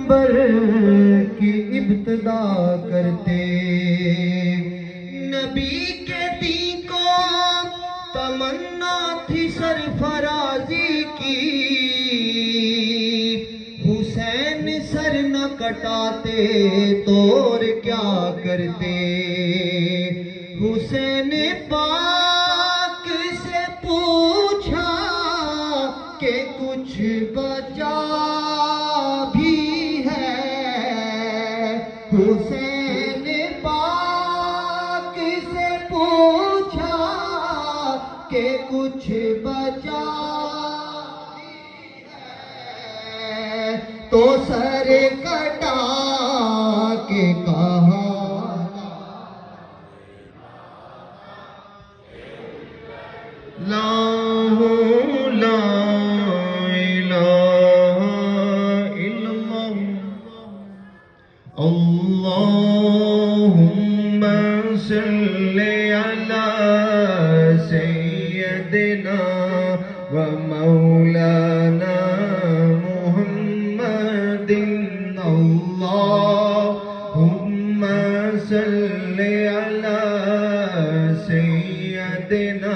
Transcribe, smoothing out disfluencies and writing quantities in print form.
پیغمبر کی ابتدا کرتے، نبی کے دین کو تمنا تھی سرفرازی کی، حسین سر نہ کٹاتے تو اور کیا کرتے، حسین پاک سے پوچھا کہ کچھ بچا بھی ہے، حسین پاک سے پوچھا کہ کچھ بچا بھی ہے، تو سر کٹا کے کہا لا لا الہ الا اللہ اللہم صلی علی سیدنا و مولانا محمد اللہم صلی علی سیدنا